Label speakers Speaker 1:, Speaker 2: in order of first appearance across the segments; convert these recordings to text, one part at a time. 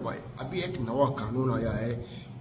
Speaker 1: भाई अभी एक नवा कानून आया है।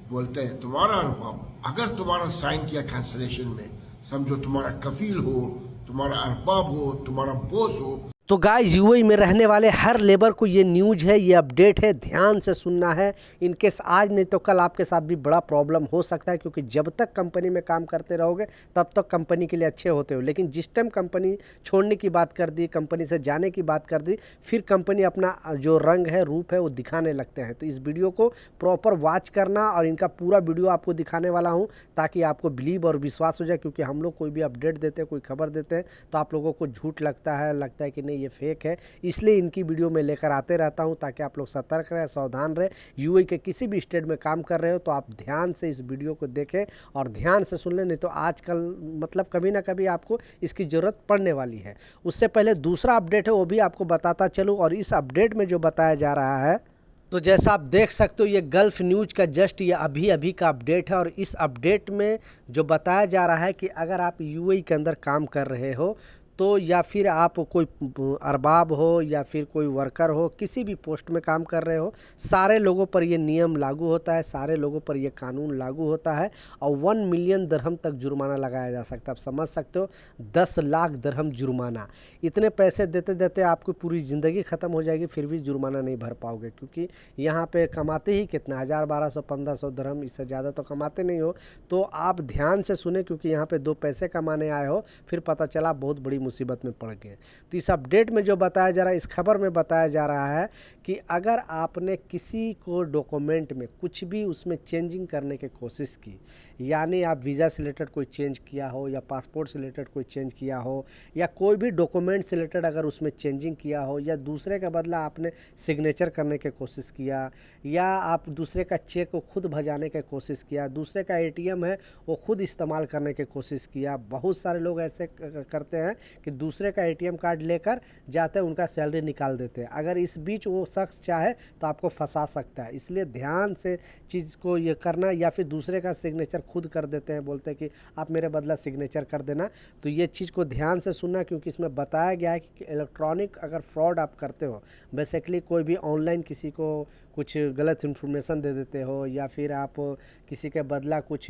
Speaker 1: बोलते हैं तुम्हारा अरबाब अगर तुम्हारा साइन किया कैंसलेशन में, समझो तुम्हारा कफील हो, तुम्हारा अरबाब हो, तुम्हारा बॉस हो।
Speaker 2: तो गाइस यूएई में रहने वाले हर लेबर को ये न्यूज़ है, ये अपडेट है, ध्यान से सुनना है। इनकेस आज नहीं तो कल आपके साथ भी बड़ा प्रॉब्लम हो सकता है, क्योंकि जब तक कंपनी में काम करते रहोगे तब तक कंपनी के लिए अच्छे होते हो, लेकिन जिस टाइम कंपनी छोड़ने की बात कर दी, कंपनी से जाने की बात कर दी, फिर कंपनी अपना जो रंग है, रूप है, वो दिखाने लगते हैं। तो इस वीडियो को प्रॉपर वॉच करना और इनका पूरा वीडियो आपको दिखाने वाला हूँ, ताकि आपको बिलीव और विश्वास हो जाए। क्योंकि हम लोग कोई भी अपडेट देते हैं, कोई खबर देते हैं, तो आप लोगों को झूठ लगता है कि नहीं ये फेक है। इसलिए इनकी वीडियो में लेकर आते रहता हूं, ताकि आप लोग सतर्क रहे, सावधान रहे। यूएई के किसी भी स्टेट में काम कर रहे हो तो आप ध्यान से इस वीडियो को देखें और ध्यान से सुन लें, नहीं तो आजकल मतलब कभी ना कभी आपको इसकी ज़रूरत पड़ने वाली है। उससे पहले दूसरा अपडेट है, वो भी आपको बताता चलूँ। और इस अपडेट में जो बताया जा रहा है, तो जैसा आप देख सकते हो, ये गल्फ़ न्यूज़ का जस्ट ये अभी का अपडेट है। और इस अपडेट में जो बताया जा रहा है कि अगर आप यूएई के अंदर काम कर रहे हो, तो या फिर आप कोई अरबाब हो या फिर कोई वर्कर हो, किसी भी पोस्ट में काम कर रहे हो, सारे लोगों पर ये नियम लागू होता है, सारे लोगों पर ये कानून लागू होता है। और 1 मिलियन दिरहम तक जुर्माना लगाया जा सकता है। आप समझ सकते हो, 10 लाख दिरहम जुर्माना। इतने पैसे देते देते आपकी पूरी ज़िंदगी ख़त्म हो जाएगी, फिर भी जुर्माना नहीं भर पाओगे। क्योंकि यहाँ पे कमाते ही कितना, 1000, 1200, 1500 दिरहम, इससे ज़्यादा तो कमाते नहीं हो। तो आप ध्यान से सुने, क्योंकि यहाँ पे 2 पैसे कमाने आए हो, फिर पता चला बहुत बड़ी मुसीबत में पड़ गए। तो इस अपडेट में जो बताया जा रहा है, इस खबर में बताया जा रहा है कि अगर आपने किसी को डॉक्यूमेंट में कुछ भी उसमें चेंजिंग करने की कोशिश की, यानी आप वीज़ा से रिलेटेड कोई चेंज किया हो, या पासपोर्ट से रिलेटेड कोई चेंज किया हो, या कोई भी डॉक्यूमेंट से रिलेटेड अगर उसमें चेंजिंग किया हो, या दूसरे का बदला आपने सिग्नेचर करने की कोशिश किया, या आप दूसरे का चेक को खुद भजाने की कोशिश किया, दूसरे का एटीएम है वो खुद इस्तेमाल करने की कोशिश किया। बहुत सारे लोग ऐसे करते हैं कि दूसरे का एटीएम कार्ड लेकर जाते हैं, उनका सैलरी निकाल देते हैं। अगर इस बीच वो शख्स चाहे तो आपको फंसा सकता है। इसलिए ध्यान से चीज़ को ये करना। या फिर दूसरे का सिग्नेचर खुद कर देते हैं, बोलते हैं कि आप मेरे बदला सिग्नेचर कर देना। तो ये चीज़ को ध्यान से सुनना, क्योंकि इसमें बताया गया है कि इलेक्ट्रॉनिक अगर फ्रॉड आप करते हो, बेसिकली कोई भी ऑनलाइन किसी को कुछ गलत इन्फॉर्मेशन दे देते हो, या फिर आप किसी के बदला कुछ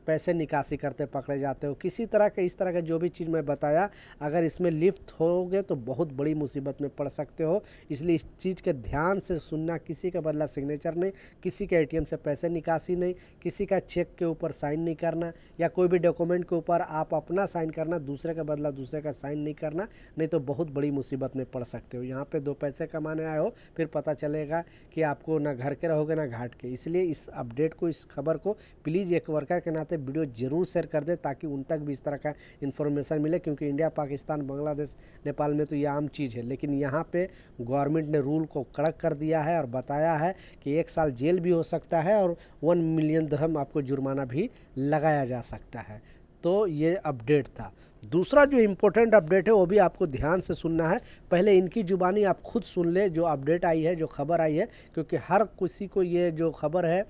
Speaker 2: पैसे निकासी करते पकड़े जाते हो, किसी तरह के इस तरह का जो भी चीज़ मैं बताया, अगर इसमें लिप्त होगे तो बहुत बड़ी मुसीबत में पड़ सकते हो। इसलिए इस चीज़ के ध्यान से सुनना। किसी का बदला सिग्नेचर नहीं, किसी के एटीएम से पैसे निकासी नहीं, किसी का चेक के ऊपर साइन नहीं करना, या कोई भी डॉक्यूमेंट के ऊपर आप अपना साइन करना, दूसरे का बदला दूसरे का साइन नहीं करना, नहीं तो बहुत बड़ी मुसीबत में पड़ सकते हो। यहाँ पे 2 पैसे कमाने आए हो, फिर पता चलेगा कि आपको ना घर के रहोगे ना घाट के। इसलिए इस अपडेट को, इस खबर को प्लीज़ एक वर्कर के नाते वीडियो ज़रूर शेयर कर दे, ताकि उन तक भी इस तरह का इन्फॉर्मेशन मिले। क्योंकि इंडिया, पाकिस्तान, बांग्लादेश, नेपाल में तो ये आम चीज़ है, लेकिन यहाँ पे गवर्नमेंट ने रूल को कड़क कर दिया है और बताया है कि 1 साल जेल भी हो सकता है और 1 मिलियन दिरहम आपको जुर्माना भी लगाया जा सकता है। तो ये अपडेट था। दूसरा जो इम्पोर्टेंट अपडेट है, वो भी आपको ध्यान से सुनना है। पहले इनकी ज़ुबानी आप खुद सुन ले, जो अपडेट आई है, जो खबर आई है, क्योंकि हर किसी को ये जो खबर है,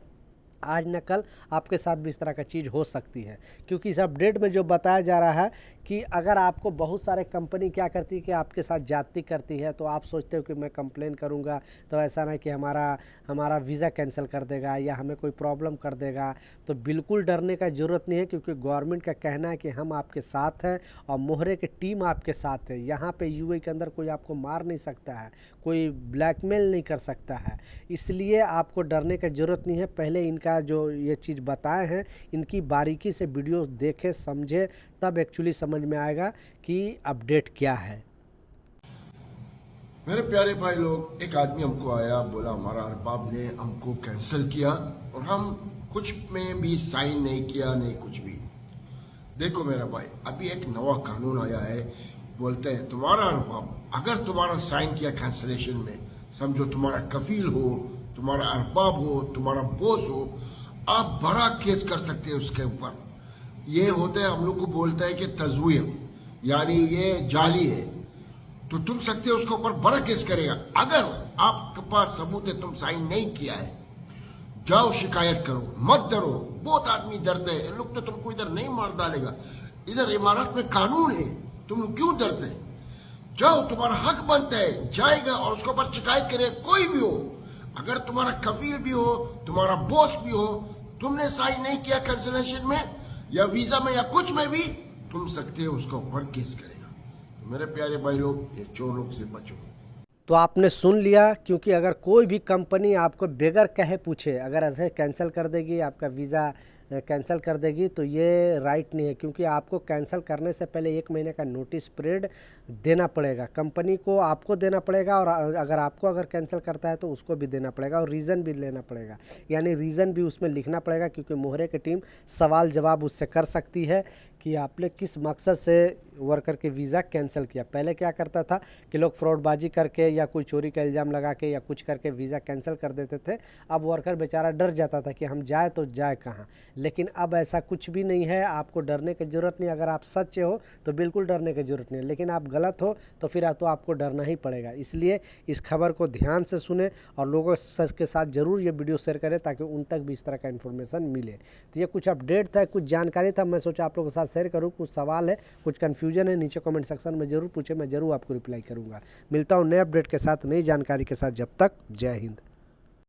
Speaker 2: आज न कल आपके साथ भी इस तरह का चीज़ हो सकती है। क्योंकि इस अपडेट में जो बताया जा रहा है कि अगर आपको बहुत सारे कंपनी क्या करती है कि आपके साथ जाती करती है, तो आप सोचते हो कि मैं कंप्लेन करूंगा तो ऐसा ना कि हमारा वीज़ा कैंसिल कर देगा या हमें कोई प्रॉब्लम कर देगा। तो बिल्कुल डरने का ज़रूरत नहीं है, क्योंकि गवर्नमेंट का कहना है कि हम आपके साथ हैं और मोहरे की टीम आपके साथ है। यहाँ पर यूएई के अंदर कोई आपको मार नहीं सकता है, कोई ब्लैकमेल नहीं कर सकता है। इसलिए आपको डरने की ज़रूरत नहीं है। पहले इनका जो ये चीज़ बताए हैं, इनकी बारीकी से वीडियो देखे समझे, तब एक्चुअली समझ में आएगा कि अपडेट क्या है।
Speaker 1: मेरे प्यारे भाई लोग, एक आदमी हमको आया, बोला हमारा अरबाब ने हमको कैंसिल किया और हम कुछ में भी साइन नहीं किया, नहीं कुछ भी। देखो मेरा भाई, अभी एक नवा कानून आया है। बोलते हैं तुम्हारा अरबाब अगर तुम्हारा साइन किया कैंसलेशन में, समझो तुम्हारा कफील हो, तुम्हारा अरबाब हो, तुम्हारा बॉस हो, आप बड़ा केस कर सकते हैं उसके ऊपर। ये होता है, हम लोग को बोलता है कि तज़वीर, यानी ये जाली है, तो तुम सकते हो उसके ऊपर बड़ा केस करेगा। अगर आपके पास सबूत है, तुम साइन नहीं किया है, जाओ शिकायत करो, मत डरो। बहुत आदमी डरते हैं, लोग तो तुमको इधर नहीं मार डालेगा, इधर इमारत में कानून है, तुम लोग क्यों डरते हैं? जाओ, तुम्हारा हक बनता है, जाएगा और उसके ऊपर शिकायत करे, कोई भी हो। अगर तुम्हारा कफील भी हो, तुम्हारा बॉस भी हो, तुमने साइन नहीं किया कैंसिलेशन में या वीजा में या कुछ में भी, तुम सकते हो उसके ऊपर केस करेगा। तो मेरे प्यारे भाई लोग, ये चोर लोग से बचो।
Speaker 2: तो आपने सुन लिया, क्योंकि अगर कोई भी कंपनी आपको बगैर कहे पूछे अगर ऐसे कैंसिल कर देगी, आपका वीज़ा कैंसिल कर देगी, तो ये राइट नहीं है। क्योंकि आपको कैंसिल करने से पहले 1 महीने का नोटिस पीरियड देना पड़ेगा, कंपनी को आपको देना पड़ेगा, और अगर कैंसिल करता है तो उसको भी देना पड़ेगा, और रीज़न भी लेना पड़ेगा, यानी रीज़न भी उसमें लिखना पड़ेगा। क्योंकि मोहरे की टीम सवाल जवाब उससे कर सकती है कि आपने किस मकसद से वर्कर के वीज़ा कैंसिल किया। पहले क्या करता था कि लोग फ्रॉडबाजी करके या कोई चोरी का इल्ज़ाम लगा के या कुछ करके वीज़ा कैंसिल कर देते थे। अब वर्कर बेचारा डर जाता था कि हम जाए तो जाए कहाँ। लेकिन अब ऐसा कुछ भी नहीं है, आपको डरने की ज़रूरत नहीं। अगर आप सच्चे हो तो बिल्कुल डरने की ज़रूरत नहीं है, लेकिन आप गलत हो तो फिर तो आपको डरना ही पड़ेगा। इसलिए इस खबर को ध्यान से सुने और लोगों के साथ ज़रूर ये वीडियो शेयर करें ताकि उन तक भी इस तरह का इन्फॉर्मेशन मिले। तो ये कुछ अपडेट था, कुछ जानकारी था, मैं सोचा आप लोगों के साथ शेयर करूँ। कुछ सवाल है, कुछ कन्फ्यूजन है, नीचे कमेंट सेक्शन में ज़रूर पूछे, मैं ज़रूर आपको रिप्लाई करूँगा। मिलता हूँ नए अपडेट के साथ, नई जानकारी के साथ। जब तक जय हिंद।